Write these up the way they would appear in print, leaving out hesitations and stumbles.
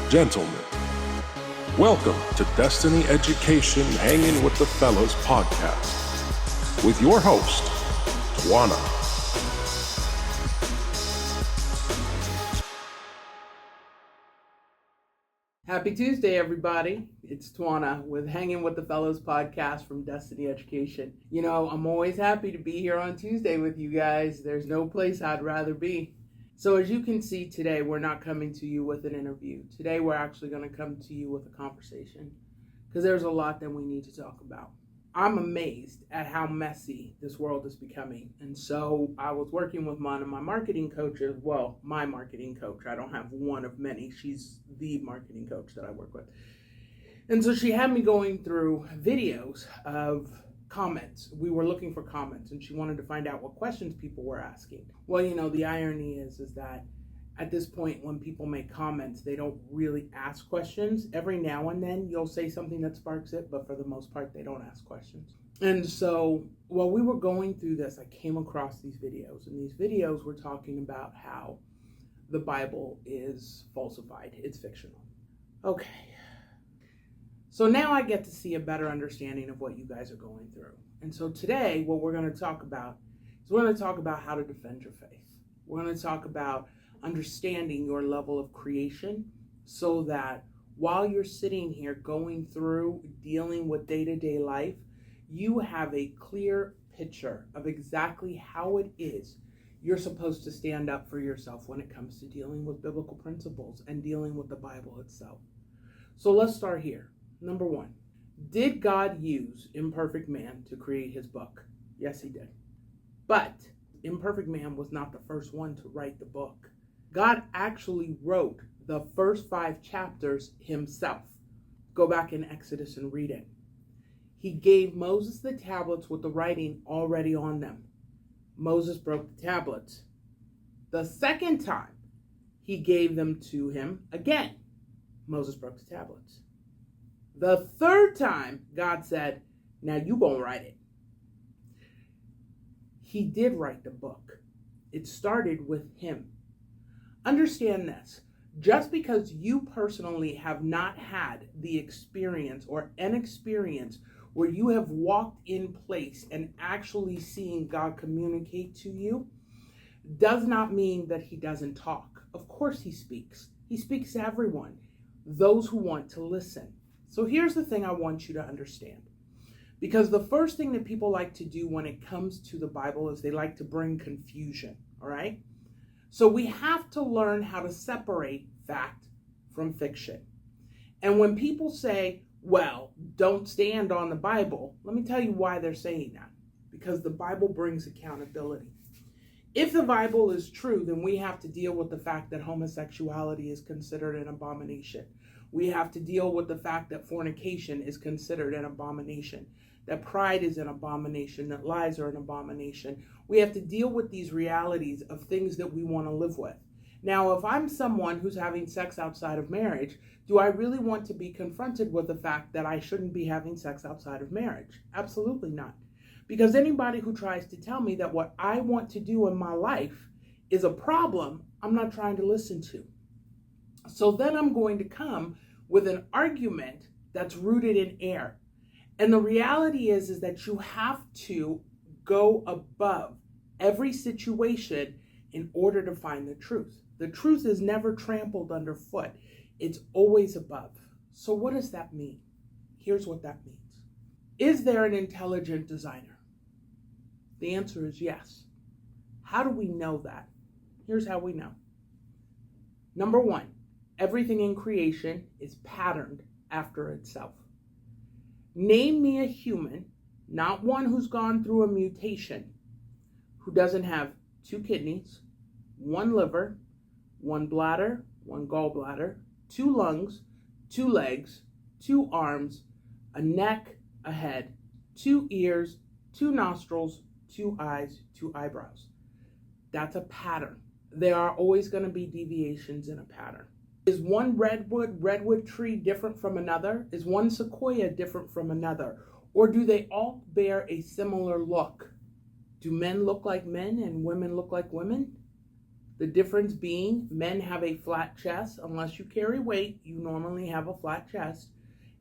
gentlemen, welcome to Destiny Education Hangin with the Fellas podcast with your host, Toina. Happy Tuesday, everybody. It's Toina with Hangin with the Fellas podcast from Destiny Education. You know, I'm always happy to be here on Tuesday with you guys. There's no place I'd rather be. So as you can see today, we're not coming to you with an interview. Today, we're actually going to come to you with a conversation because there's a lot that we need to talk about. I'm amazed at how messy this world is becoming. And so I was working with one of my marketing coaches. Well, my marketing coach. I don't have one of many. She's the marketing coach that I work with. And so she had me going through videos of comments. We were looking for comments and she wanted to find out what questions people were asking. Well, you know, the irony is that at this point when people make comments, they don't really ask questions. Every now and then you'll say something that sparks it, but for the most part, they don't ask questions. And so while we were going through this, I came across these videos, and these videos were talking about how the Bible is falsified. It's fictional. Okay. So now I get to see a better understanding of what you guys are going through. And so today, what we're going to talk about is we're going to talk about how to defend your faith. We're going to talk about understanding your level of creation so that while you're sitting here going through dealing with day-to-day life, you have a clear picture of exactly how it is you're supposed to stand up for yourself when it comes to dealing with biblical principles and dealing with the Bible itself. So let's start here. Number one, did God use imperfect man to create his book? Yes, he did. But imperfect man was not the first one to write the book. God actually wrote the first 5 chapters himself. Go back in Exodus and read it. He gave Moses the tablets with the writing already on them. Moses broke the tablets. The second time, he gave them to him again. Moses broke the tablets. The third time, God said, now you gonna write it. He did write the book. It started with him. Understand this. Just because you personally have not had the experience or an experience where you have walked in place and actually seen God communicate to you does not mean that he doesn't talk. Of course he speaks. He speaks to everyone, those who want to listen. So here's the thing I want you to understand. Because the first thing that people like to do when it comes to the Bible is they like to bring confusion, all right? So we have to learn how to separate fact from fiction. And when people say, well, don't stand on the Bible, let me tell you why they're saying that. Because the Bible brings accountability. If the Bible is true, then we have to deal with the fact that homosexuality is considered an abomination. We have to deal with the fact that fornication is considered an abomination, that pride is an abomination, that lies are an abomination. We have to deal with these realities of things that we want to live with. Now, if I'm someone who's having sex outside of marriage, do I really want to be confronted with the fact that I shouldn't be having sex outside of marriage? Absolutely not. Because anybody who tries to tell me that what I want to do in my life is a problem, I'm not trying to listen to. So then I'm going to come with an argument that's rooted in air. And the reality is that you have to go above every situation in order to find the truth. The truth is never trampled underfoot. It's always above. So what does that mean? Here's what that means. Is there an intelligent designer? The answer is yes. How do we know that? Here's how we know. Number one, everything in creation is patterned after itself. Name me a human, not one who's gone through a mutation, who doesn't have 2 kidneys, 1 liver, 1 bladder, 1 gallbladder, 2 lungs, 2 legs, 2 arms, a neck, a head, 2 ears, 2 nostrils, 2 eyes, 2 eyebrows. That's a pattern. There are always going to be deviations in a pattern. Is one redwood tree different from another? Is one sequoia different from another? Or do they all bear a similar look? Do men look like men and women look like women? The difference being men have a flat chest. Unless you carry weight, you normally have a flat chest,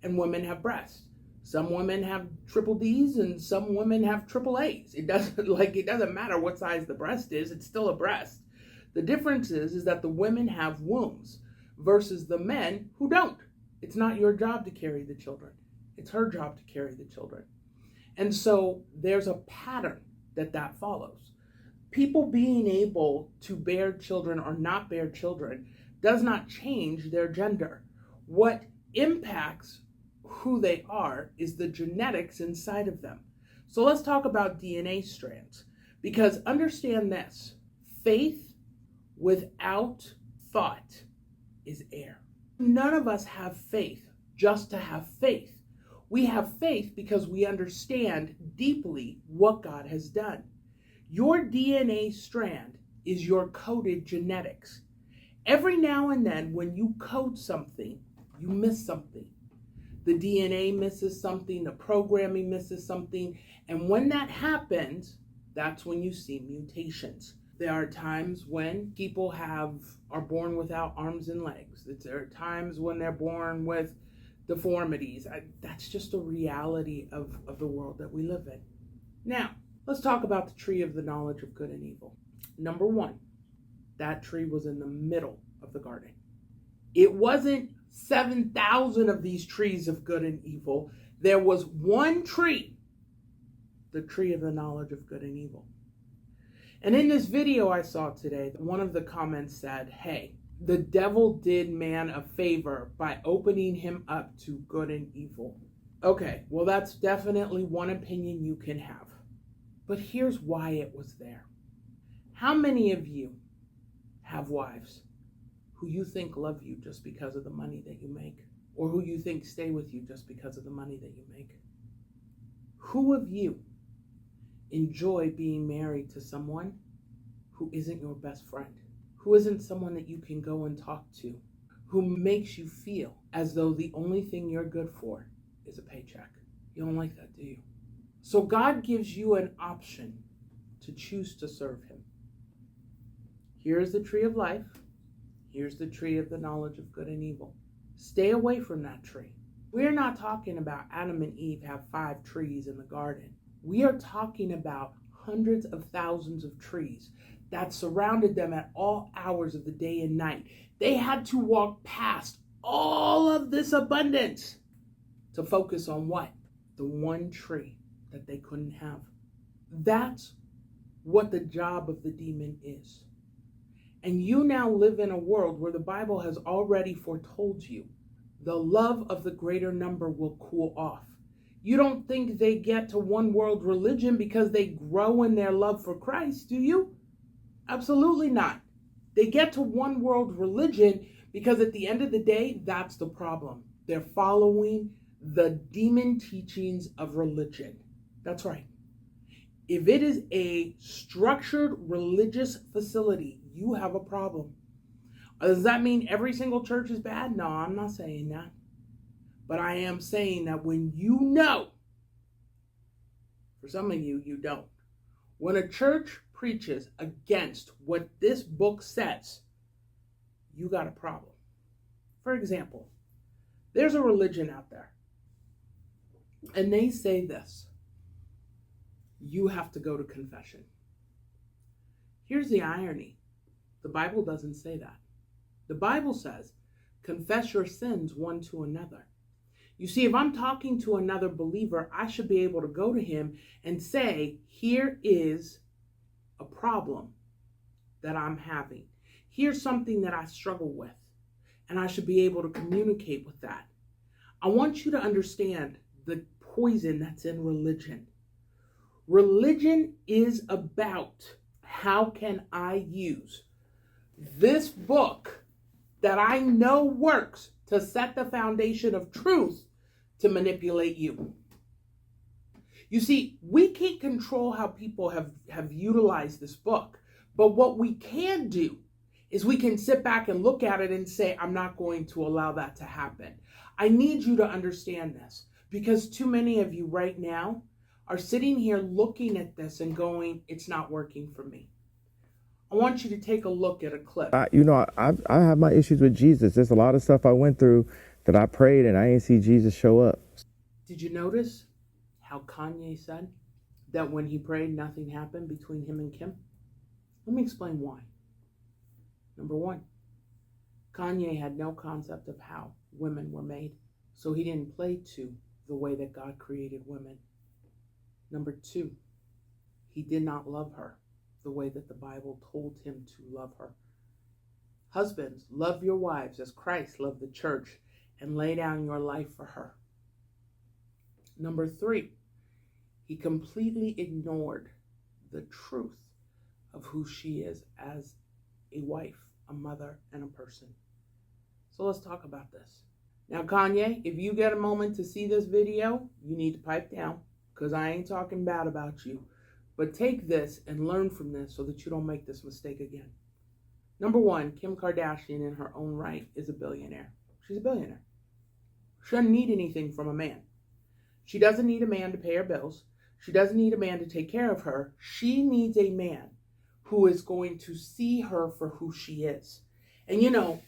and women have breasts. Some women have triple D's and some women have triple A's. It doesn't matter what size the breast is, it's still a breast. The difference is that the women have wombs versus the men who don't. It's not your job to carry the children. It's her job to carry the children. And so there's a pattern that follows. People being able to bear children or not bear children does not change their gender. What impacts who they are is the genetics inside of them. So let's talk about DNA strands, because understand this: faith without thought is air. None of us have faith just to have faith. We have faith because we understand deeply what God has done. Your DNA strand is your coded genetics. Every now and then when you code something, you miss something. The DNA misses something, the programming misses something, and when that happens, that's when you see mutations. There are times when people are born without arms and legs. There are times when they're born with deformities. That's just a reality of the world that we live in. Now, let's talk about the tree of the knowledge of good and evil. Number one, that tree was in the middle of the garden. It wasn't 7,000 of these trees of good and evil. There was one tree, the tree of the knowledge of good and evil. And in this video I saw today, one of the comments said, hey, the devil did man a favor by opening him up to good and evil. Okay, well, that's definitely one opinion you can have. But here's why it was there. How many of you have wives who you think love you just because of the money that you make, or who you think stay with you just because of the money that you make? Who of you enjoy being married to someone who isn't your best friend, who isn't someone that you can go and talk to, who makes you feel as though the only thing you're good for is a paycheck? You don't like that, do you? So God gives you an option to choose to serve him. Here's the tree of life. Here's the tree of the knowledge of good and evil. Stay away from that tree. We're not talking about Adam and Eve have 5 trees in the garden. We are talking about hundreds of thousands of trees that surrounded them at all hours of the day and night. They had to walk past all of this abundance to focus on what? The one tree that they couldn't have. That's what the job of the demon is. And you now live in a world where the Bible has already foretold you the love of the greater number will cool off. You don't think they get to one world religion because they grow in their love for Christ, do you? Absolutely not. They get to one world religion because at the end of the day, that's the problem. They're following the demon teachings of religion. That's right. If it is a structured religious facility, you have a problem. Does that mean every single church is bad? No, I'm not saying that. But I am saying that when you know, for some of you, you don't. When a church preaches against what this book says, you got a problem. For example, there's a religion out there, and they say this: you have to go to confession. Here's the irony. The Bible doesn't say that. The Bible says, confess your sins one to another. You see, if I'm talking to another believer, I should be able to go to him and say, here is a problem that I'm having. Here's something that I struggle with, and I should be able to communicate with that. I want you to understand the poison that's in religion. Religion is about how can I use this book that I know works to set the foundation of truth to manipulate you. You see, we can't control how people have utilized this book, but what we can do is we can sit back and look at it and say, I'm not going to allow that to happen. I need you to understand this, because too many of you right now are sitting here looking at this and going, it's not working for me. I want you to take a look at a clip. I have my issues with Jesus. There's a lot of stuff I went through that I prayed and I didn't see Jesus show up. Did you notice how Kanye said that when he prayed, nothing happened between him and Kim? Let me explain why. Number one, Kanye had no concept of how women were made, so he didn't play to the way that God created women. Number two, he did not love her the way that the Bible told him to love her. Husbands, love your wives as Christ loved the church and lay down your life for her. Number three, he completely ignored the truth of who she is as a wife, a mother, and a person. So let's talk about this. Now, Kanye, if you get a moment to see this video, you need to pipe down, because I ain't talking bad about you. But take this and learn from this so that you don't make this mistake again. Number one, Kim Kardashian in her own right is a billionaire. She's a billionaire. She doesn't need anything from a man. She doesn't need a man to pay her bills. She doesn't need a man to take care of her. She needs a man who is going to see her for who she is. And you know,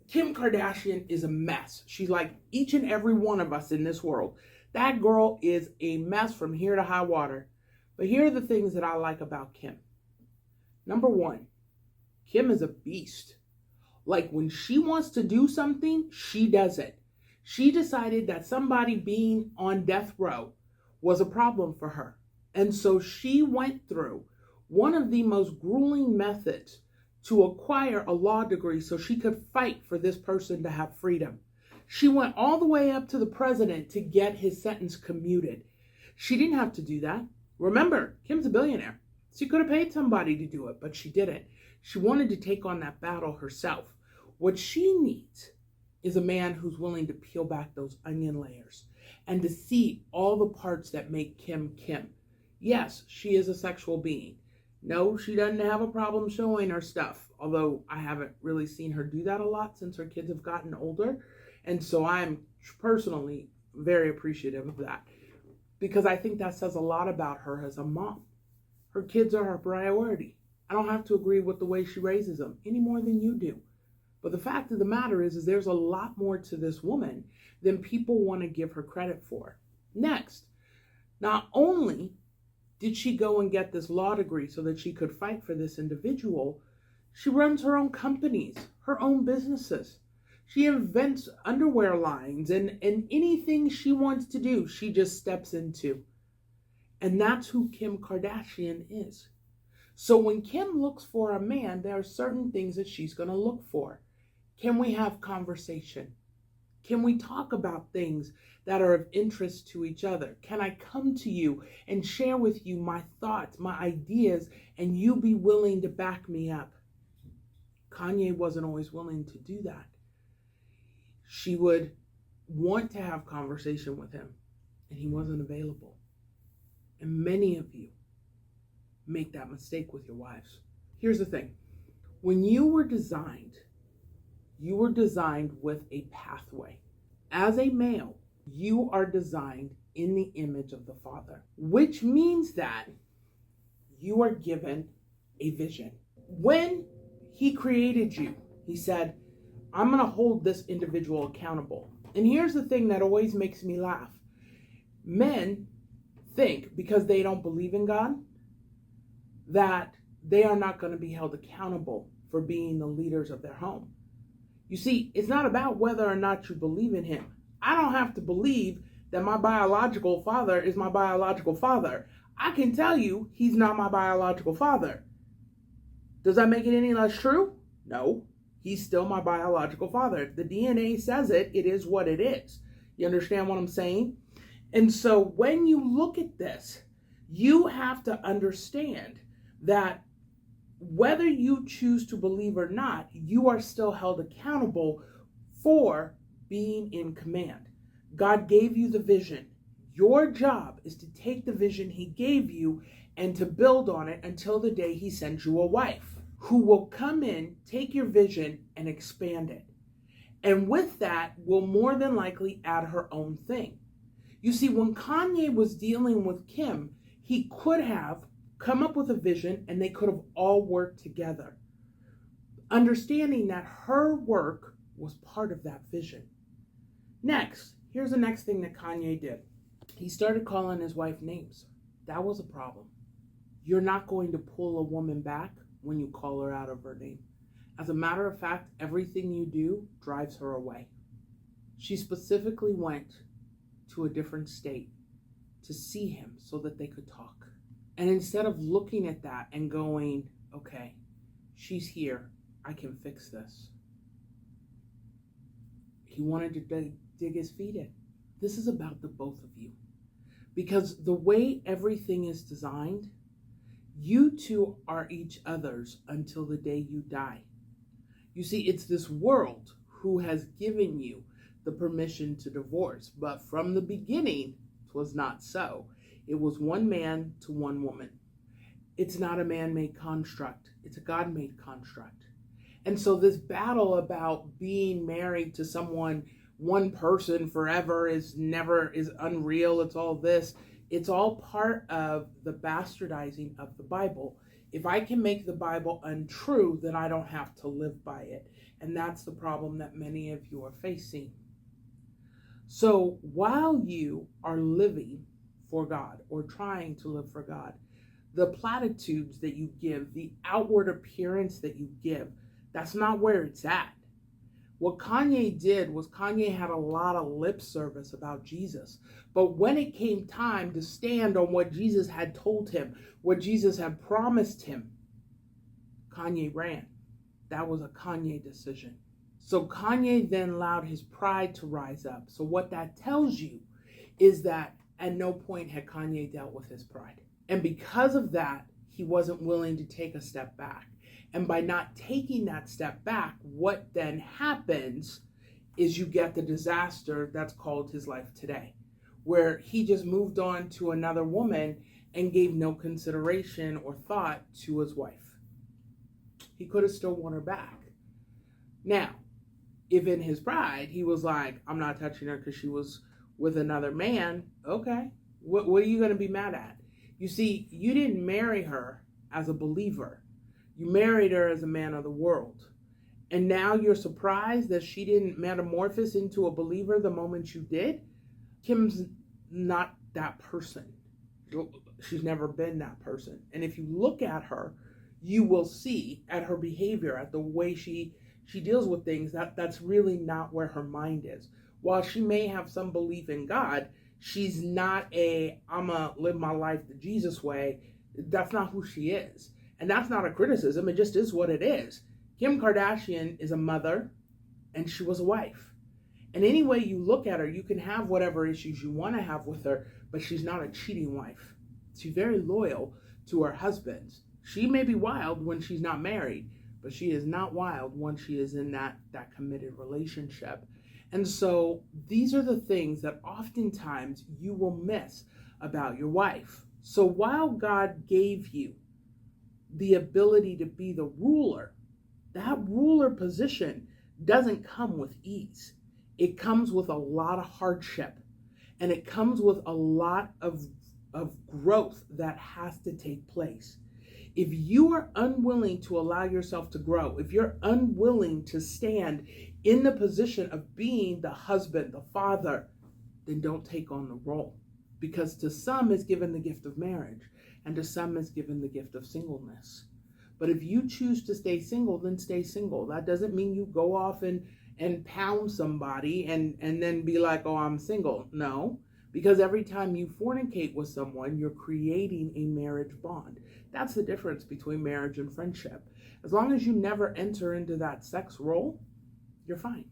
Kim Kardashian is a mess. She's like each and every one of us in this world. That girl is a mess from here to high water. But here are the things that I like about Kim. Number one, Kim is a beast. Like when she wants to do something, she does it. She decided that somebody being on death row was a problem for her. And so she went through one of the most grueling methods to acquire a law degree so she could fight for this person to have freedom. She went all the way up to the president to get his sentence commuted. She didn't have to do that. Remember, Kim's a billionaire. She could have paid somebody to do it, but she didn't. She wanted to take on that battle herself. What she needs is a man who's willing to peel back those onion layers and to see all the parts that make Kim Kim. Yes, she is a sexual being. No, she doesn't have a problem showing her stuff, although I haven't really seen her do that a lot since her kids have gotten older. And so I'm personally very appreciative of that, because I think that says a lot about her as a mom. Her kids are her priority. I don't have to agree with the way she raises them any more than you do. But the fact of the matter is there's a lot more to this woman than people want to give her credit for. Next, not only did she go and get this law degree so that she could fight for this individual, she runs her own companies, her own businesses. She invents underwear lines and anything she wants to do, she just steps into. And that's who Kim Kardashian is. So when Kim looks for a man, there are certain things that she's going to look for. Can we have conversation? Can we talk about things that are of interest to each other? Can I come to you and share with you my thoughts, my ideas, and you be willing to back me up? Kanye wasn't always willing to do that. She would want to have conversation with him, and he wasn't available. And many of you make that mistake with your wives. Here's the thing. When you were designed with a pathway. As a male, you are designed in the image of the Father, which means that you are given a vision. When he created you, he said, I'm going to hold this individual accountable. And here's the thing that always makes me laugh. Men think, because they don't believe in God, that they are not going to be held accountable for being the leaders of their home. You see, it's not about whether or not you believe in him. I don't have to believe that my biological father is my biological father. I can tell you he's not my biological father. Does that make it any less true? No. He's still my biological father. If the DNA says it, it is what it is. You understand what I'm saying? And so when you look at this, you have to understand that whether you choose to believe or not, you are still held accountable for being in command. God gave you the vision. Your job is to take the vision he gave you and to build on it until the day he sends you a wife who will come in, take your vision, and expand it. And with that, will more than likely add her own thing. You see, when Kanye was dealing with Kim, he could have come up with a vision, and they could have all worked together, understanding that her work was part of that vision. Next, here's the next thing that Kanye did. He started calling his wife names. That was a problem. You're not going to pull a woman back when you call her out of her name. As a matter of fact, everything you do drives her away. She specifically went to a different state to see him so that they could talk. And instead of looking at that and going, okay, she's here, I can fix this, he wanted to dig his feet in. This is about the both of you. Because the way everything is designed, you two are each other's until the day you die. You see, it's this world who has given you the permission to divorce. But from the beginning, it was not so. It was one man to one woman. It's not a man-made construct. It's a God-made construct. And so this battle about being married to someone, one person forever, is unreal. It's all this. It's all part of the bastardizing of the Bible. If I can make the Bible untrue, then I don't have to live by it. And that's the problem that many of you are facing. So while you are living for God or trying to live for God, the platitudes that you give, the outward appearance that you give, that's not where it's at. What Kanye did was Kanye had a lot of lip service about Jesus. But when it came time to stand on what Jesus had told him, what Jesus had promised him, Kanye ran. That was a Kanye decision. So Kanye then allowed his pride to rise up. So what that tells you is that at no point had Kanye dealt with his pride. And because of that, he wasn't willing to take a step back. And by not taking that step back, what then happens is you get the disaster that's called his life today, where he just moved on to another woman and gave no consideration or thought to his wife. He could have still won her back. Now, if in his pride, he was like, I'm not touching her because she was with another man, okay, what are you going to be mad at? You see, you didn't marry her as a believer. You married her as a man of the world. And now you're surprised that she didn't metamorphose into a believer the moment you did? Kim's not that person. She's never been that person. And if you look at her, you will see at her behavior, at the way she deals with things, that's really not where her mind is. While she may have some belief in God, she's not I'm going to live my life the Jesus way. That's not who she is. And that's not a criticism. It just is what it is. Kim Kardashian is a mother, and she was a wife. And any way you look at her, you can have whatever issues you want to have with her, but she's not a cheating wife. She's very loyal to her husband. She may be wild when she's not married, but she is not wild when she is in that committed relationship. And so these are the things that oftentimes you will miss about your wife. So while God gave you the ability to be the ruler, that ruler position doesn't come with ease. It comes with a lot of hardship, and it comes with a lot of growth that has to take place. If you are unwilling to allow yourself to grow, if you're unwilling to stand in the position of being the husband, the father, then don't take on the role. Because to some is given the gift of marriage, and to some is given the gift of singleness. But if you choose to stay single, then stay single. That doesn't mean you go off and pound somebody and then be like, oh, I'm single. No, because every time you fornicate with someone, you're creating a marriage bond. That's the difference between marriage and friendship. As long as you never enter into that sex role, you're fine.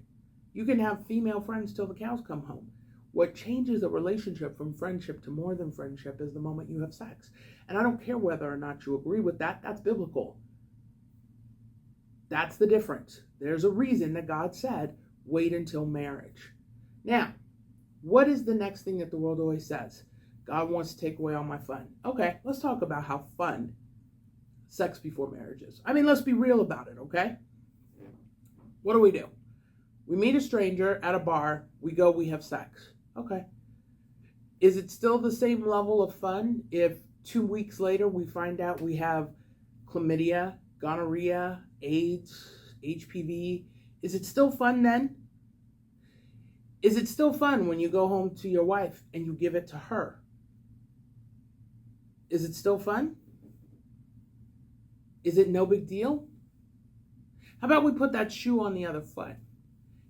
You can have female friends till the cows come home. What changes a relationship from friendship to more than friendship is the moment you have sex. And I don't care whether or not you agree with that. That's biblical. That's the difference. There's a reason that God said, wait until marriage. Now, what is the next thing that the world always says? God wants to take away all my fun. Okay, let's talk about how fun sex before marriage is. I mean, let's be real about it, okay? What do? We meet a stranger at a bar. We go, we have sex. Okay. Is it still the same level of fun if 2 weeks later, we find out we have chlamydia, gonorrhea, AIDS, HPV. Is it still fun then? Is it still fun when you go home to your wife and you give it to her? Is it still fun? Is it no big deal? How about we put that shoe on the other foot?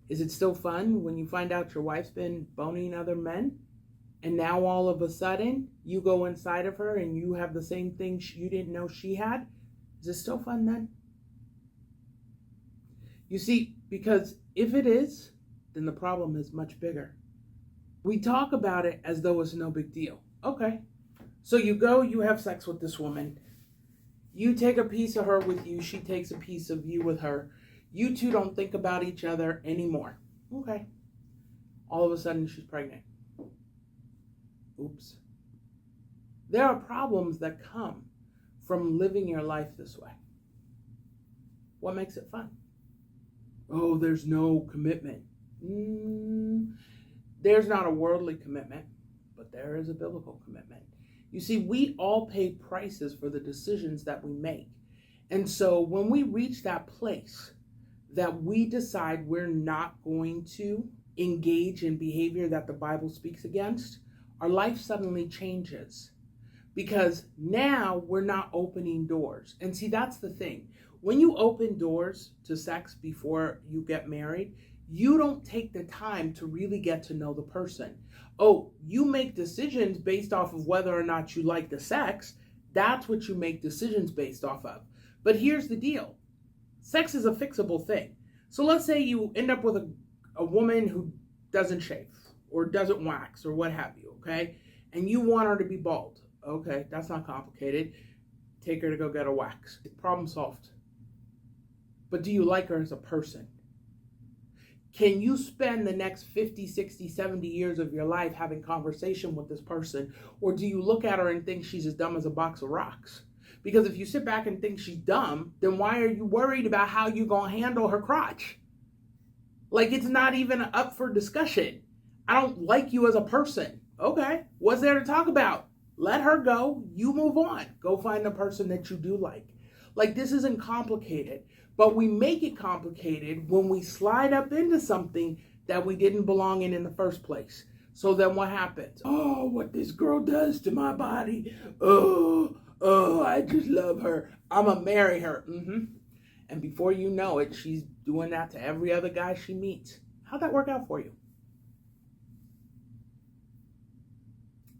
Is it still fun when you find out your wife's been boning other men? And now all of a sudden, you go inside of her and you have the same thing you didn't know she had? Is it still fun then? You see, because if it is, then the problem is much bigger. We talk about it as though it's no big deal. Okay, so you go, you have sex with this woman. You take a piece of her with you. She takes a piece of you with her. You two don't think about each other anymore. Okay. All of a sudden, she's pregnant. Oops. There are problems that come from living your life this way. What makes it fun? Oh, there's no commitment. There's not a worldly commitment, but there is a biblical commitment. You see, we all pay prices for the decisions that we make. And so when we reach that place that we decide we're not going to engage in behavior that the Bible speaks against, our life suddenly changes. Because now we're not opening doors. And see, that's the thing. When you open doors to sex before you get married, you don't take the time to really get to know the person. Oh, you make decisions based off of whether or not you like the sex. That's what you make decisions based off of. But here's the deal. Sex is a fixable thing. So let's say you end up with a woman who doesn't shave or doesn't wax or what have you, okay? And you want her to be bald. Okay, that's not complicated. Take her to go get a wax. Problem solved. But do you like her as a person? Can you spend the next 50, 60, 70 years of your life having conversation with this person? Or do you look at her and think she's as dumb as a box of rocks? Because if you sit back and think she's dumb, then why are you worried about how you're going to handle her crotch? Like, it's not even up for discussion. I don't like you as a person. Okay, what's there to talk about? Let her go. You move on. Go find the person that you do like. Like, this isn't complicated. But we make it complicated when we slide up into something that we didn't belong in the first place. So then what happens? Oh, what this girl does to my body. Oh, I just love her. I'm going to marry her. And before you know it, she's doing that to every other guy she meets. How'd that work out for you?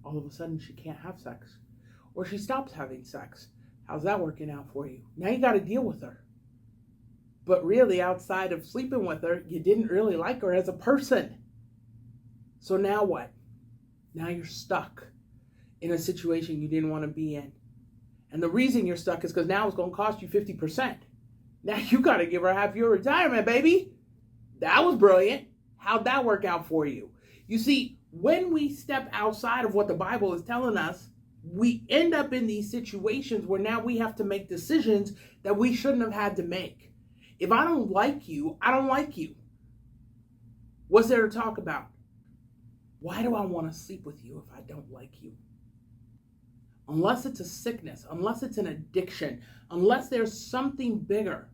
All of a sudden, she can't have sex. Or she stops having sex. How's that working out for you? Now you got to deal with her. But really, outside of sleeping with her, you didn't really like her as a person. So now what? Now you're stuck in a situation you didn't want to be in. And the reason you're stuck is because now it's going to cost you 50%. Now you got to give her half your retirement, baby. That was brilliant. How'd that work out for you? You see, when we step outside of what the Bible is telling us, we end up in these situations where now we have to make decisions that we shouldn't have had to make. If I don't like you, I don't like you. What's there to talk about? Why do I want to sleep with you if I don't like you? Unless it's a sickness, unless it's an addiction, unless there's something bigger,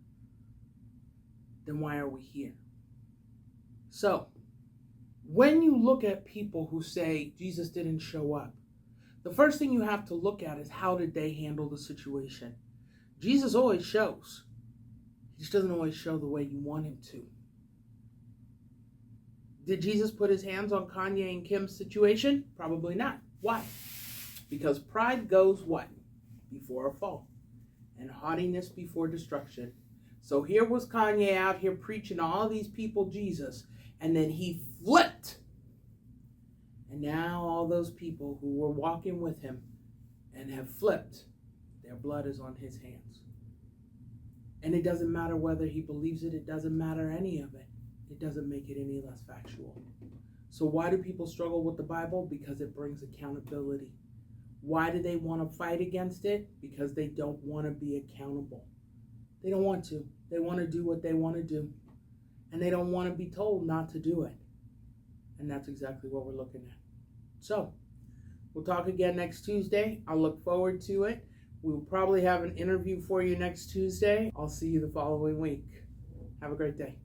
then why are we here? So, when you look at people who say Jesus didn't show up, the first thing you have to look at is how did they handle the situation? Jesus always shows. He just doesn't always show the way you want him to. Did Jesus put his hands on Kanye and Kim's situation? Probably not. Why? Because pride goes what? Before a fall. And haughtiness before destruction. So here was Kanye out here preaching to all these people Jesus. And then he flipped. And now all those people who were walking with him and have flipped, their blood is on his hands. And it doesn't matter whether he believes it. It doesn't matter any of it. It doesn't make it any less factual. So why do people struggle with the Bible? Because it brings accountability. Why do they want to fight against it? Because they don't want to be accountable. They don't want to. They want to do what they want to do. And they don't want to be told not to do it. And that's exactly what we're looking at. So, We'll talk again next Tuesday. I'll look forward to it. We will probably have an interview for you next Tuesday. I'll see you the following week. Have a great day.